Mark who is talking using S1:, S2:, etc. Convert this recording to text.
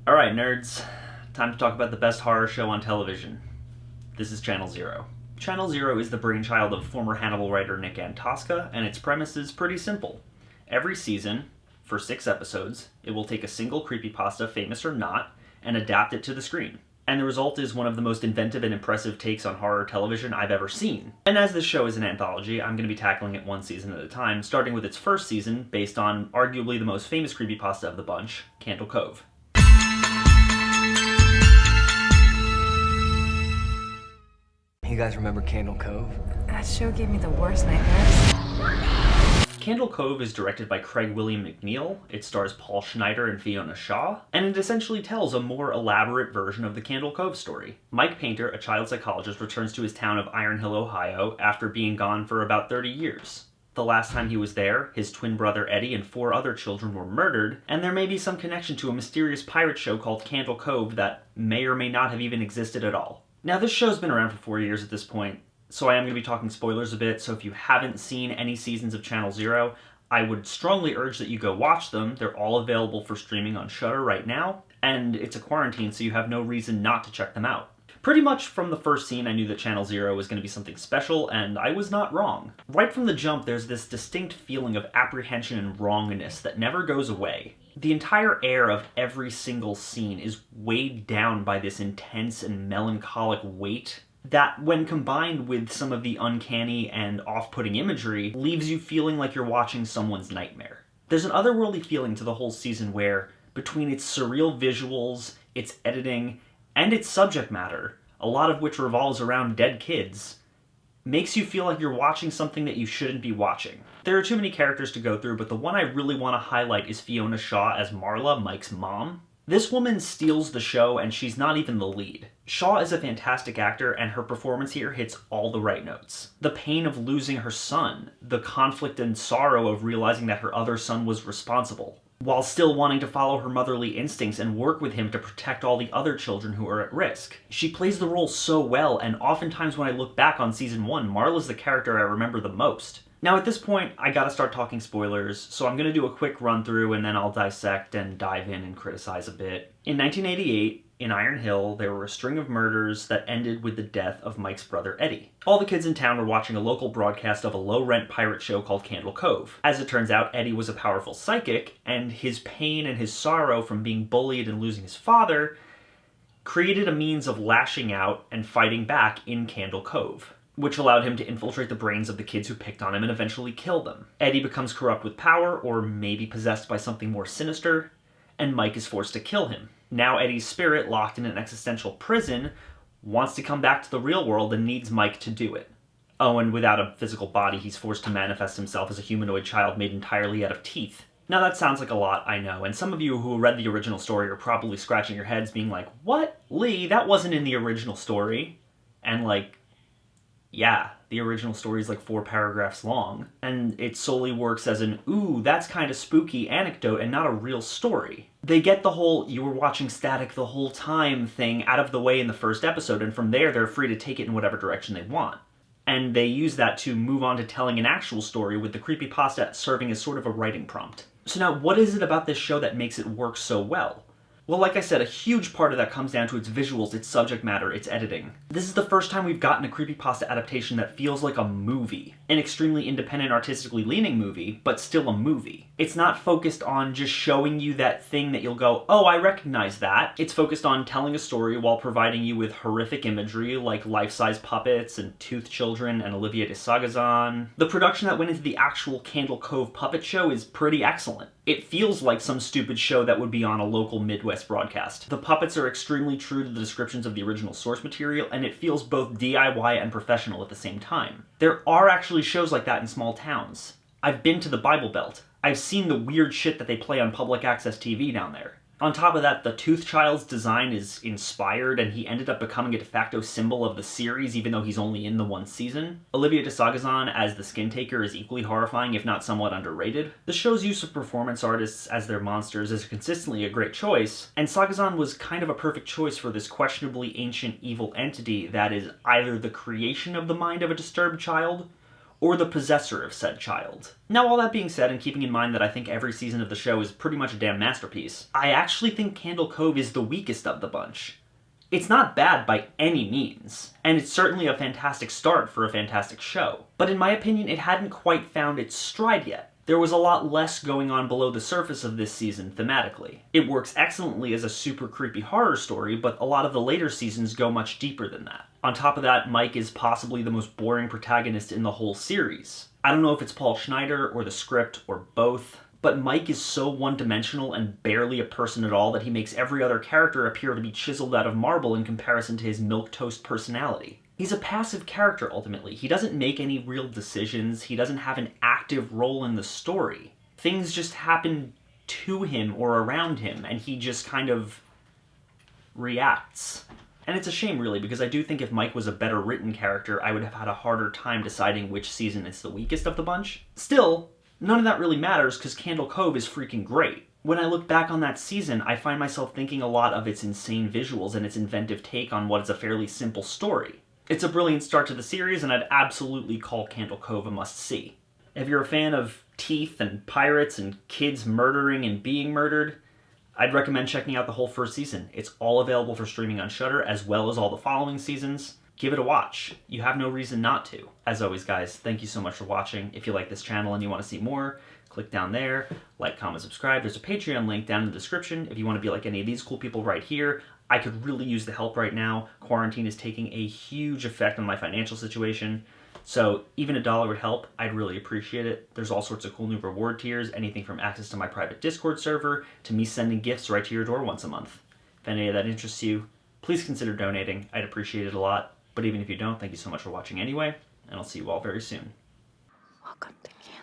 S1: Alright, nerds. Time to talk about the best horror show on television. This is Channel Zero. Channel Zero is the brainchild of former Hannibal writer Nick Antosca, and its premise is pretty simple. Every season, for 6 episodes, it will take a single creepypasta, famous or not, and adapt it to the screen. And the result is one of the most inventive and impressive takes on horror television I've ever seen. And as this show is an anthology, I'm going to be tackling it one season at a time, starting with its first season, based on arguably the most famous creepypasta of the bunch, Cove.
S2: You guys remember Cove?
S3: That show gave me the worst nightmares.
S1: Cove is directed by Craig William McNeil. It stars Paul Schneider and Fiona Shaw, and it essentially tells a more elaborate version of the Cove story. Mike Painter, a child psychologist, returns to his town of Iron Hill, Ohio, after being gone for about 30 years. The last time he was there, his twin brother Eddie and 4 other children were murdered, and there may be some connection to a mysterious pirate show called Cove that may or may not have even existed at all. Now, this show's been around for 4 years at this point, so I am going to be talking spoilers a bit, so if you haven't seen any seasons of Channel Zero, I would strongly urge that you go watch them. They're all available for streaming on Shudder right now, and it's a quarantine, so you have no reason not to check them out. Pretty much from the first scene, I knew that Channel Zero was going to be something special, and I was not wrong. Right from the jump, there's this distinct feeling of apprehension and wrongness that never goes away. The entire air of every single scene is weighed down by this intense and melancholic weight that, when combined with some of the uncanny and off-putting imagery, leaves you feeling like you're watching someone's nightmare. There's an otherworldly feeling to the whole season where, between its surreal visuals, its editing, and its subject matter, a lot of which revolves around dead kids, makes you feel like you're watching something that you shouldn't be watching. There are too many characters to go through, but the one I really want to highlight is Fiona Shaw as Marla, Mike's mom. This woman steals the show, and she's not even the lead. Shaw is a fantastic actor, and her performance here hits all the right notes. The pain of losing her son, the conflict and sorrow of realizing that her other son was responsible, while still wanting to follow her motherly instincts and work with him to protect all the other children who are at risk. She plays the role so well, and oftentimes when I look back on season 1, Marla's the character I remember the most. Now at this point, I gotta start talking spoilers, so I'm gonna do a quick run through and then I'll dissect and dive in and criticize a bit. In 1988, in Iron Hill, there were a string of murders that ended with the death of Mike's brother Eddie. All the kids in town were watching a local broadcast of a low-rent pirate show called Cove. As it turns out, Eddie was a powerful psychic, and his pain and his sorrow from being bullied and losing his father created a means of lashing out and fighting back in Cove, which allowed him to infiltrate the brains of the kids who picked on him and eventually kill them. Eddie becomes corrupt with power, or maybe possessed by something more sinister, and Mike is forced to kill him. Now Eddie's spirit, locked in an existential prison, wants to come back to the real world and needs Mike to do it. Oh, and without a physical body, he's forced to manifest himself as a humanoid child made entirely out of teeth. Now that sounds like a lot, I know, and some of you who read the original story are probably scratching your heads being like, "What? Lee, that wasn't in the original story." And yeah, the original story is 4 paragraphs long, and it solely works as an, ooh, that's kind of spooky anecdote and not a real story. They get the whole, you were watching static the whole time thing out of the way in the first episode, and from there they're free to take it in whatever direction they want. And they use that to move on to telling an actual story, with the creepypasta serving as sort of a writing prompt. So now, what is it about this show that makes it work so well? Well, like I said, a huge part of that comes down to its visuals, its subject matter, its editing. This is the first time we've gotten a creepypasta adaptation that feels like a movie. An extremely independent, artistically leaning movie, but still a movie. It's not focused on just showing you that thing that you'll go, oh, I recognize that. It's focused on telling a story while providing you with horrific imagery like life-size puppets and toothed children and Olivia de Sagazan. The production that went into the actual Cove puppet show is pretty excellent. It feels like some stupid show that would be on a local Midwest broadcast. The puppets are extremely true to the descriptions of the original source material, and it feels both DIY and professional at the same time. There are actually shows like that in small towns. I've been to the Bible Belt. I've seen the weird shit that they play on public access TV down there. On top of that, the Tooth Child's design is inspired, and he ended up becoming a de facto symbol of the series, even though he's only in the 1 season. Olivia de Sagazan as the Skin Taker is equally horrifying, if not somewhat underrated. The show's use of performance artists as their monsters is consistently a great choice, and Sagazan was kind of a perfect choice for this questionably ancient evil entity that is either the creation of the mind of a disturbed child, or the possessor of said child. Now, all that being said, and keeping in mind that I think every season of the show is pretty much a damn masterpiece, I actually think Candle Cove is the weakest of the bunch. It's not bad by any means, and it's certainly a fantastic start for a fantastic show, but in my opinion it hadn't quite found its stride yet. There was a lot less going on below the surface of this season thematically. It works excellently as a super creepy horror story, but a lot of the later seasons go much deeper than that. On top of that, Mike is possibly the most boring protagonist in the whole series. I don't know if it's Paul Schneider or the script or both, but Mike is so one-dimensional and barely a person at all that he makes every other character appear to be chiseled out of marble in comparison to his milquetoast personality. He's a passive character, ultimately. He doesn't make any real decisions, he doesn't have an active role in the story. Things just happen to him or around him, and he just kind of reacts. And it's a shame, really, because I do think if Mike was a better written character, I would have had a harder time deciding which season is the weakest of the bunch. Still, none of that really matters because Candle Cove is freaking great. When I look back on that season, I find myself thinking a lot of its insane visuals and its inventive take on what is a fairly simple story. It's a brilliant start to the series, and I'd absolutely call Candle Cove a must-see. If you're a fan of teeth and pirates and kids murdering and being murdered, I'd recommend checking out the whole first season. It's all available for streaming on Shudder, as well as all the following seasons. Give it a watch. You have no reason not to. As always, guys, thank you so much for watching. If you like this channel and you want to see more, click down there, like, comment, subscribe. There's a Patreon link down in the description if you want to be like any of these cool people right here. I could really use the help right now. Quarantine is taking a huge effect on my financial situation, so even $1 would help. I'd really appreciate it. There's all sorts of cool new reward tiers, anything from access to my private Discord server to me sending gifts right to your door once a month. If any of that interests you, please consider donating. I'd appreciate it a lot. But even if you don't, thank you so much for watching anyway, and I'll see you all very soon.
S3: Welcome to Canada.